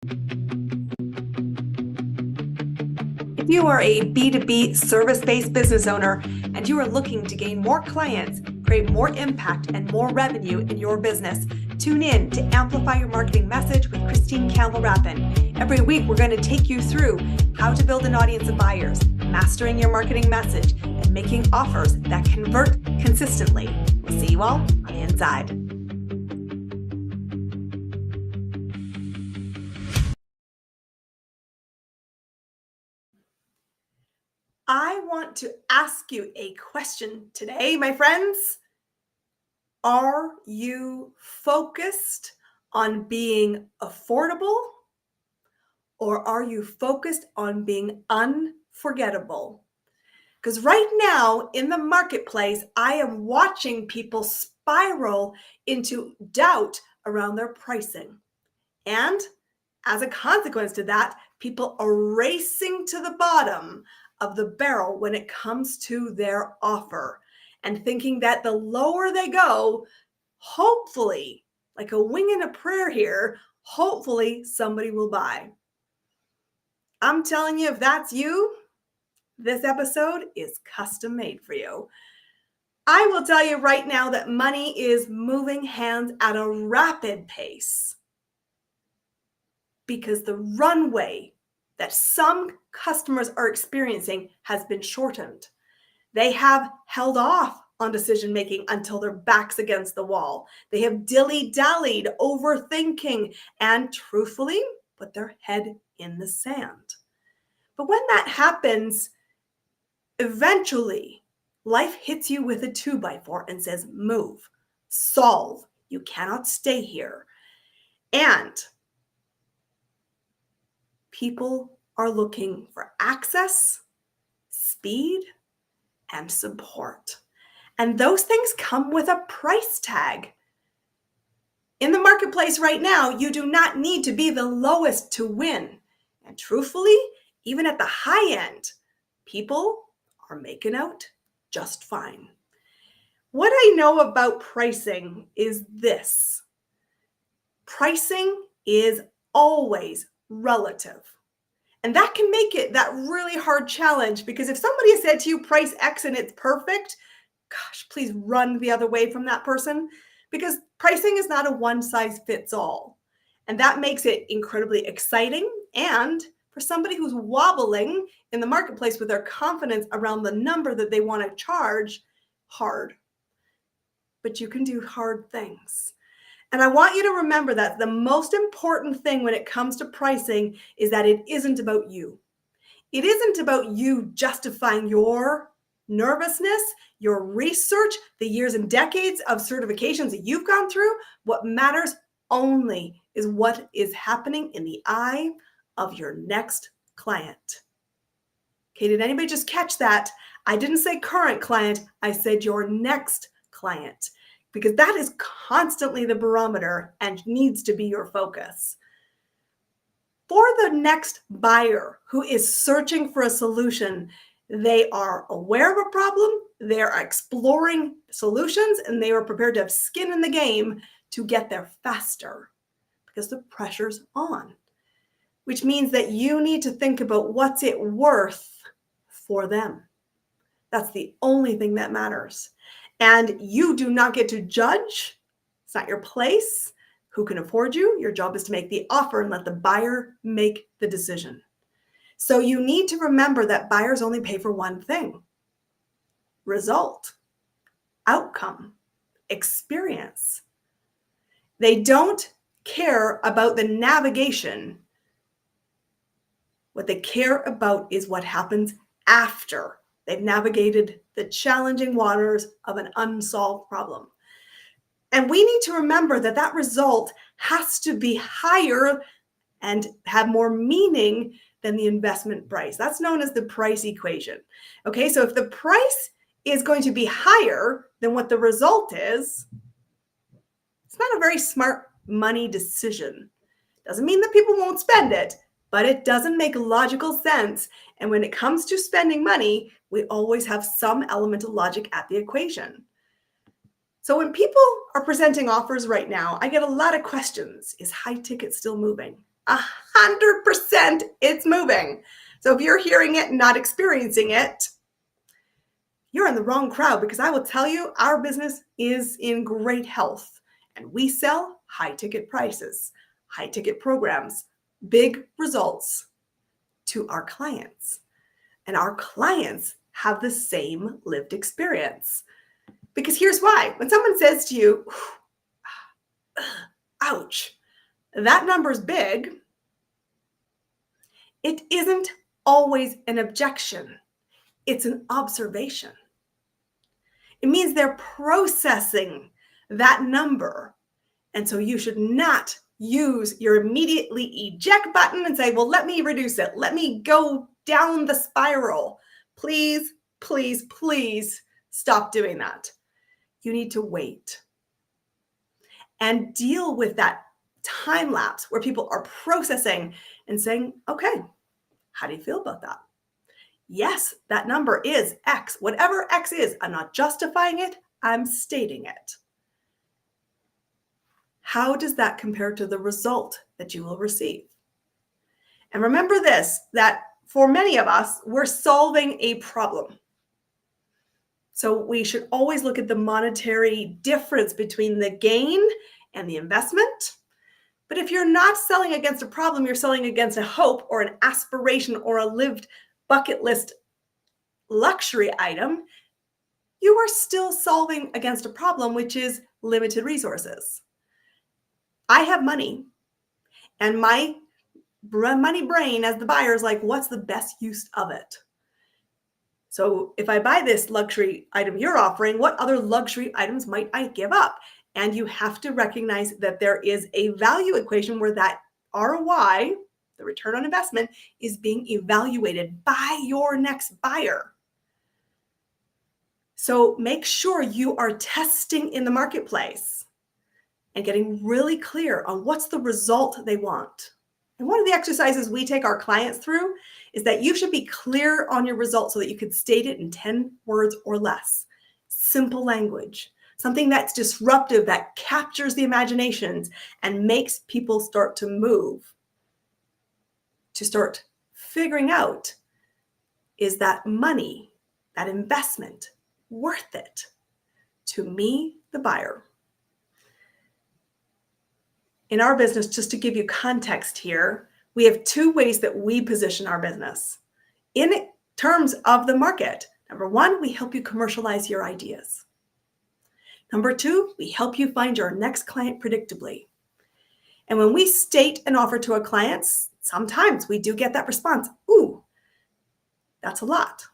If you are a B2B service-based business owner and you are looking to gain more clients, create more impact and more revenue in your business, tune in to Amplify Your Marketing Message with Campbell Rapin. Every week, we're going to take you through how to build an audience of buyers, mastering your marketing message, and making offers that convert consistently. We'll see you all on the inside. I want to ask you a question today, my friends. Are you focused on being affordable, or are you focused on being unforgettable? Because right now in the marketplace, I am watching people spiral into doubt around their pricing. And as a consequence to that, people are racing to the bottom of the barrel when it comes to their offer and thinking that the lower they go, hopefully, like a wing and a prayer here, hopefully somebody will buy. I'm telling you, if that's you, this episode is custom made for you. I will tell you right now that money is moving hands at a rapid pace because the runway that some customers are experiencing has been shortened. They have held off on decision making until their back's against the wall. They have dilly-dallied, overthinking, and truthfully put their head in the sand. But when that happens, eventually life hits you with a 2x4 and says, move, solve. You cannot stay here. And people are looking for access, speed, and support. And those things come with a price tag. In the marketplace right now, you do not need to be the lowest to win. And truthfully, even at the high end, people are making out just fine. What I know about pricing is this. Pricing is always relative. And that can make it that really hard challenge, because if somebody has said to you price X and it's perfect, gosh, please run the other way from that person, because pricing is not a one size fits all. And that makes it incredibly exciting. And for somebody who's wobbling in the marketplace with their confidence around the number that they want to charge, hard. But you can do hard things. And I want you to remember that the most important thing when it comes to pricing is that it isn't about you. It isn't about you justifying your nervousness, your research, the years and decades of certifications that you've gone through. What matters only is what is happening in the eye of your next client. Okay, did anybody just catch that? I didn't say current client, I said your next client, because that is constantly the barometer and needs to be your focus. For the next buyer who is searching for a solution, they are aware of a problem, they're exploring solutions, and they are prepared to have skin in the game to get there faster because the pressure's on, which means that you need to think about what's it worth for them. That's the only thing that matters. And you do not get to judge. It's not your place. Who can afford you? Your job is to make the offer and let the buyer make the decision. So you need to remember that buyers only pay for one thing: result, outcome, experience. They don't care about the navigation. What they care about is what happens after they've navigated the challenging waters of an unsolved problem. And we need to remember that that result has to be higher and have more meaning than the investment price. That's known as the price equation. Okay, so if the price is going to be higher than what the result is, it's not a very smart money decision. Doesn't mean that people won't spend it, but it doesn't make logical sense. And when it comes to spending money, we always have some element of logic at the equation. So when people are presenting offers right now, I get a lot of questions. Is high ticket still moving? 100% it's moving. So if you're hearing it and not experiencing it, you're in the wrong crowd, because I will tell you, our business is in great health and we sell high ticket prices, high ticket programs, big results to our clients. And our clients have the same lived experience. Because here's why. When someone says to you, ouch, that number's big, it isn't always an objection. It's an observation. It means they're processing that number. And so you should not use your immediately eject button and say, well, let me reduce it. Let me go down the spiral. Please, please, please stop doing that. You need to wait and deal with that time lapse where people are processing and saying, okay, how do you feel about that? Yes, that number is X. Whatever X is, I'm not justifying it, I'm stating it. How does that compare to the result that you will receive? And remember this, that for many of us, we're solving a problem. So we should always look at the monetary difference between the gain and the investment. But if you're not selling against a problem, you're selling against a hope or an aspiration or a lived bucket list luxury item, you are still solving against a problem, which is limited resources. I have money, and my money brain as the buyer is like, what's the best use of it? So if I buy this luxury item you're offering, what other luxury items might I give up? And you have to recognize that there is a value equation where that ROI, the return on investment, is being evaluated by your next buyer. So make sure you are testing in the marketplace and getting really clear on what's the result they want. And one of the exercises we take our clients through is that you should be clear on your result so that you could state it in 10 words or less. Simple language, something that's disruptive, that captures the imaginations and makes people start to move, to start figuring out, is that money, that investment, worth it to me, the buyer? In our business, just to give you context here, we have two ways that we position our business in terms of the market. Number one, we help you commercialize your ideas. Number two, we help you find your next client predictably. And when we state an offer to our clients, sometimes we do get that response, ooh, that's a lot.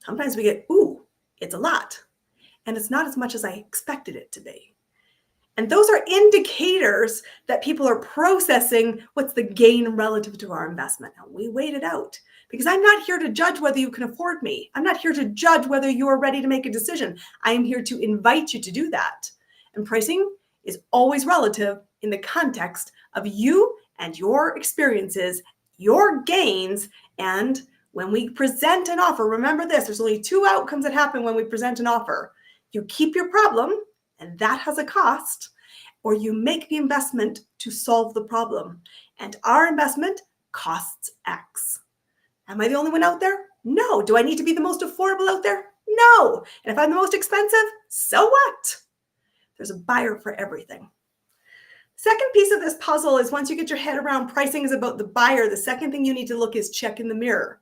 Sometimes we get, ooh, it's a lot. And it's not as much as I expected it to be. And those are indicators that people are processing what's the gain relative to our investment. Now, we wait it out because I'm not here to judge whether you can afford me. I'm not here to judge whether you are ready to make a decision. I am here to invite you to do that. And pricing is always relative in the context of you and your experiences, your gains. And when we present an offer, remember this, there's only two outcomes that happen when we present an offer. You keep your problem, and that has a cost, or you make the investment to solve the problem. And our investment costs X. Am I the only one out there? No. Do I need to be the most affordable out there? No. And if I'm the most expensive, so what? There's a buyer for everything. Second piece of this puzzle is once you get your head around pricing is about the buyer, the second thing you need to look is check in the mirror.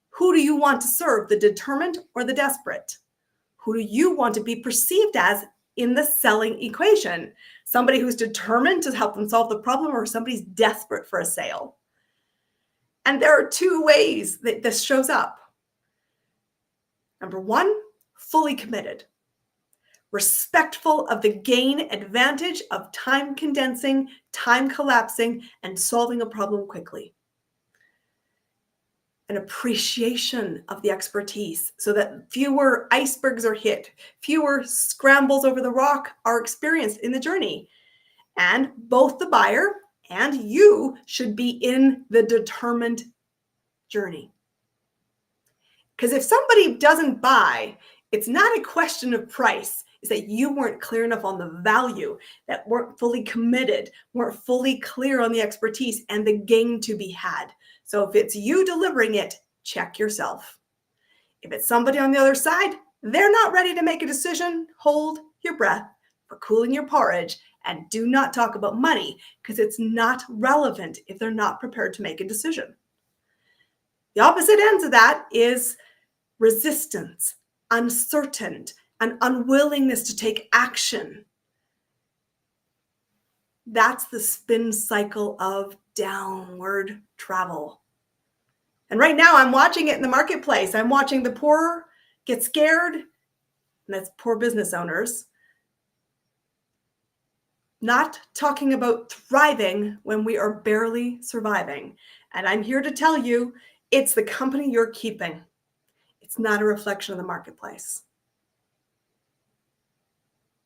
Who do you want to serve, the determined or the desperate? Who do you want to be perceived as in the selling equation? Somebody who's determined to help them solve the problem, or somebody's desperate for a sale? And there are two ways that this shows up. Number one, fully committed, respectful of the gain advantage of time condensing, time collapsing, and solving a problem quickly. An appreciation of the expertise so that fewer icebergs are hit, fewer scrambles over the rock are experienced in the journey. And both the buyer and you should be in the determined journey. Because if somebody doesn't buy, it's not a question of price. is that you weren't clear enough on the value, that weren't fully committed, weren't fully clear on the expertise and the gain to be had. So if it's you delivering it, check yourself. If it's somebody on the other side, they're not ready to make a decision, hold your breath for cooling your porridge and do not talk about money because it's not relevant if they're not prepared to make a decision. The opposite ends of that is resistance, uncertain, an unwillingness to take action. That's the spin cycle of downward travel. And right now I'm watching it in the marketplace. I'm watching the poor get scared, and that's poor business owners, not talking about thriving when we are barely surviving. And I'm here to tell you, it's the company you're keeping. It's not a reflection of the marketplace.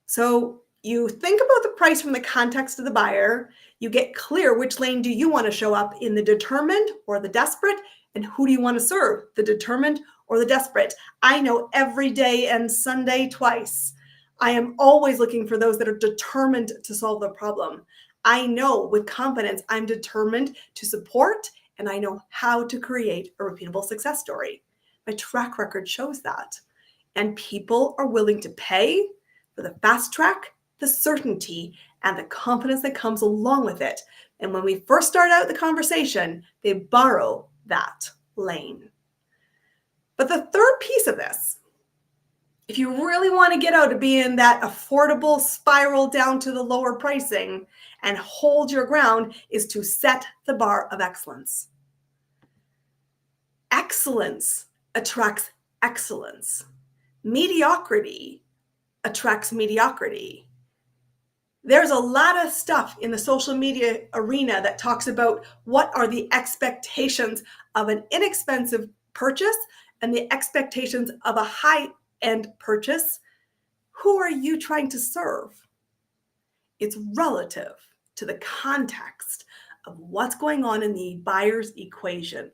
So you think about the price from the context of the buyer. You get clear which lane do you want to show up in, the determined or the desperate, and who do you want to serve, the determined or the desperate. I know every day and Sunday twice. I am always looking for those that are determined to solve the problem. I know with confidence I'm determined to support, and I know how to create a repeatable success story. My track record shows that. And people are willing to pay for the fast track, the certainty, and the confidence that comes along with it. And when we first start out the conversation, they borrow that lane. But the third piece of this, if you really want to get out of being that affordable spiral down to the lower pricing and hold your ground, is to set the bar of excellence. Excellence attracts excellence. Mediocrity attracts mediocrity. There's a lot of stuff in the social media arena that talks about what are the expectations of an inexpensive purchase and the expectations of a high-end purchase. Who are you trying to serve? It's relative to the context of what's going on in the buyer's equation.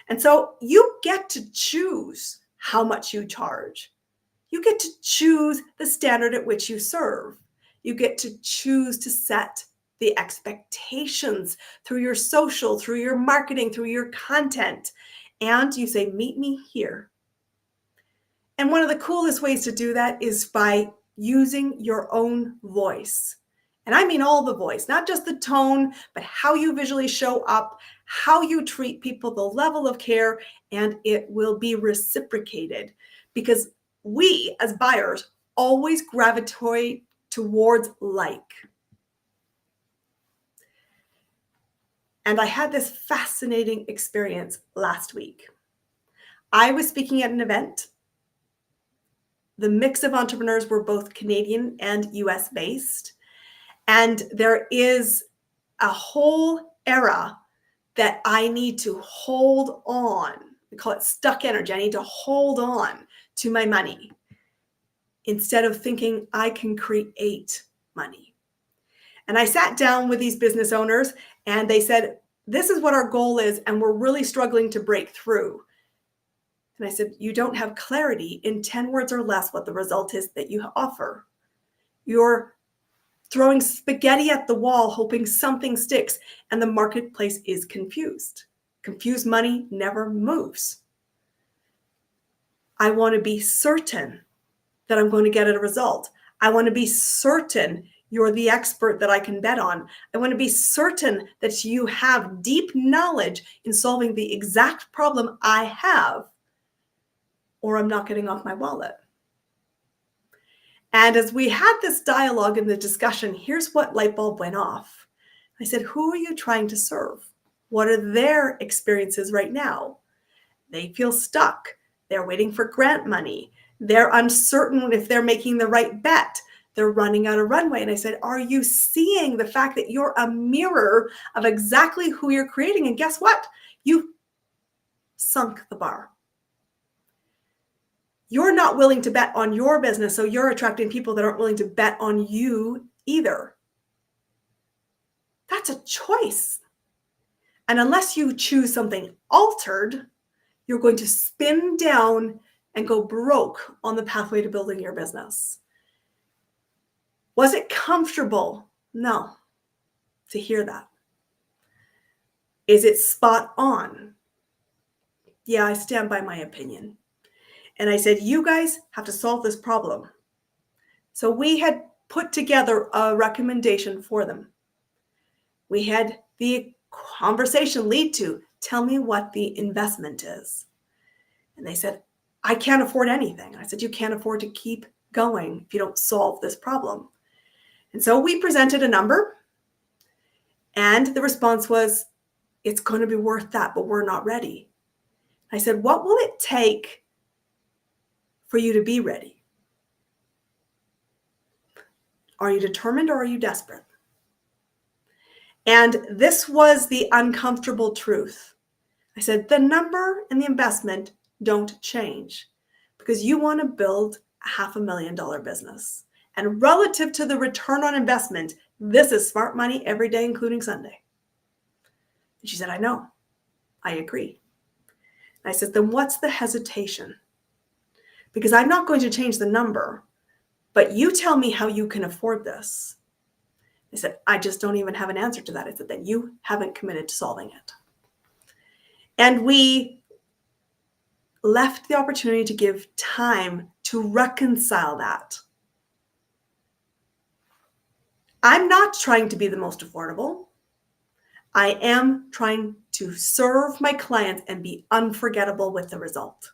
And so you get to choose how much you charge. You get to choose the standard at which you serve. You get to choose to set the expectations through your social, through your marketing, through your content. And you say, meet me here. And one of the coolest ways to do that is by using your own voice. And I mean all the voice, not just the tone, but how you visually show up, how you treat people, the level of care, and it will be reciprocated. Because we as buyers always gravitate towards like. And I had this fascinating experience last week. I was speaking at an event. The mix of entrepreneurs were both Canadian and US based. And there is a whole era that I need to hold on. We call it stuck energy. I need to hold on to my money instead of thinking I can create money. And I sat down with these business owners and they said, this is what our goal is, and we're really struggling to break through. And I said, you don't have clarity in 10 words or less what the result is that you offer. You're throwing spaghetti at the wall, hoping something sticks, and the marketplace is confused. Confused money never moves. I want to be certain that I'm going to get a result. I want to be certain you're the expert that I can bet on. I want to be certain that you have deep knowledge in solving the exact problem I have, or I'm not getting off my wallet. And as we had this dialogue in the discussion, here's what light bulb went off. I said, who are you trying to serve? What are their experiences right now? They feel stuck. They're waiting for grant money. They're uncertain if they're making the right bet. They're running out of runway. And I said, are you seeing the fact that you're a mirror of exactly who you're creating? And guess what? You sunk the bar. You're not willing to bet on your business, so you're attracting people that aren't willing to bet on you either. That's a choice. And unless you choose something altered, you're going to spin down and go broke on the pathway to building your business. Was it comfortable? No, to hear that. Is it spot on? Yeah, I stand by my opinion. And I said, you guys have to solve this problem. So we had put together a recommendation for them. We had the conversation lead to, tell me what the investment is. And they said, I can't afford anything. I said, you can't afford to keep going if you don't solve this problem. And so we presented a number, and the response was, it's going to be worth that, but we're not ready. I said, what will it take for you to be ready? Are you determined or are you desperate? And this was the uncomfortable truth. I said, the number and the investment don't change because you want to build a $500,000 business. And relative to the return on investment, this is smart money every day, including Sunday. And she said, I know. I agree. And I said, then what's the hesitation? Because I'm not going to change the number, but you tell me how you can afford this. They said, I just don't even have an answer to that. I said, then you haven't committed to solving it. And we left the opportunity to give time to reconcile that. I'm not trying to be the most affordable. I am trying to serve my clients and be unforgettable with the result.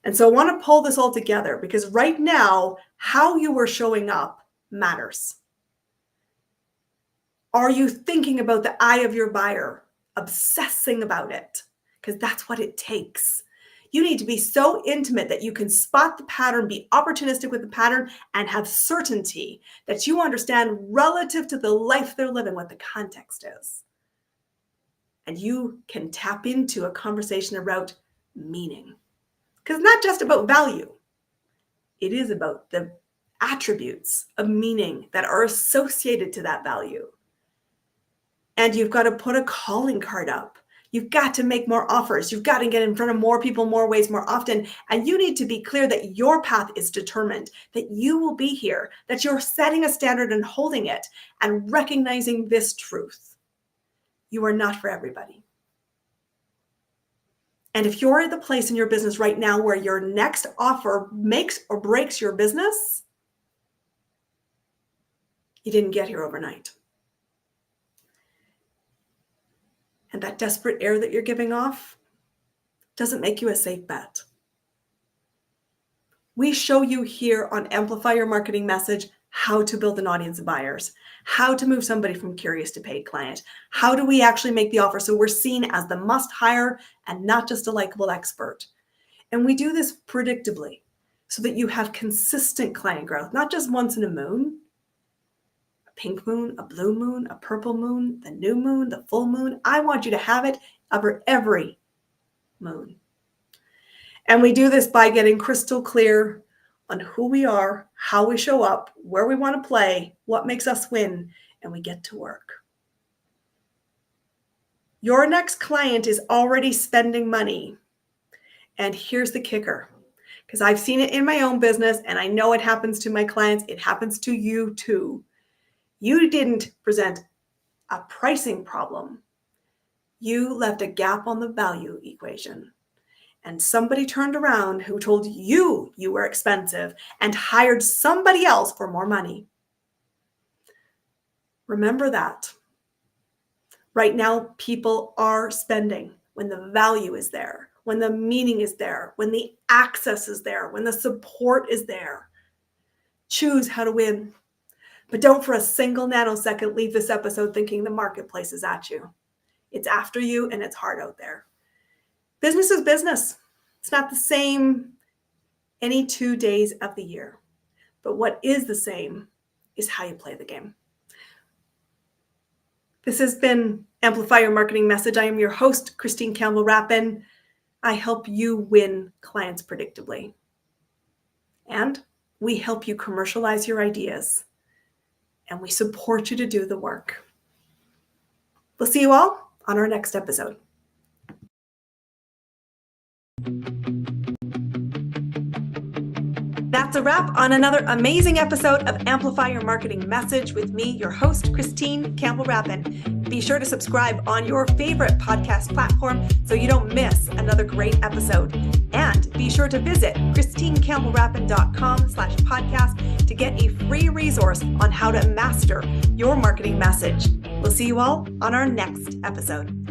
And so I want to pull this all together because right now, how you are showing up matters. Are you thinking about the eye of your buyer, obsessing about it? Because that's what it takes. You need to be so intimate that you can spot the pattern, be opportunistic with the pattern, and have certainty that you understand relative to the life they're living what the context is. And you can tap into a conversation about meaning. Because it's not just about value. It is about the attributes of meaning that are associated to that value. And you've got to put a calling card up. You've got to make more offers. You've got to get in front of more people, more ways, more often. And you need to be clear that your path is determined, that you will be here, that you're setting a standard and holding it and recognizing this truth. You are not for everybody. And if you're at the place in your business right now where your next offer makes or breaks your business, you didn't get here overnight. And that desperate air that you're giving off doesn't make you a safe bet. We show you here on Amplify Your Marketing Message how to build an audience of buyers, how to move somebody from curious to paid client. How do we actually make the offer so we're seen as the must hire and not just a likable expert? And we do this predictably so that you have consistent client growth, not just once in a moon, a pink moon, a blue moon, a purple moon, the new moon, the full moon. I want you to have it over every moon. And we do this by getting crystal clear on who we are, how we show up, where we want to play, what makes us win, and we get to work. Your next client is already spending money. And here's the kicker, because I've seen it in my own business and I know it happens to my clients. It happens to you too. You didn't present a pricing problem. You left a gap on the value equation. And somebody turned around who told you you were expensive and hired somebody else for more money. Remember that. Right now, people are spending when the value is there, when the meaning is there, when the access is there, when the support is there. Choose how to win. But don't for a single nanosecond leave this episode thinking the marketplace is at you. It's after you and it's hard out there. Business is business. It's not the same any 2 days of the year. But what is the same is how you play the game. This has been Amplify Your Marketing Message. I am your host, Christine Campbell Rapin. I help you win clients predictably. And we help you commercialize your ideas. And we support you to do the work. We'll see you all on our next episode. That's that's a wrap on another amazing episode of Amplify Your Marketing Message with me, your host, Christine Campbell Rapin. Be sure to subscribe on your favorite podcast platform so you don't miss another great episode. And be sure to visit christinecampbellrapin.com/podcast to get a free resource on how to master your marketing message. We'll see you all on our next episode.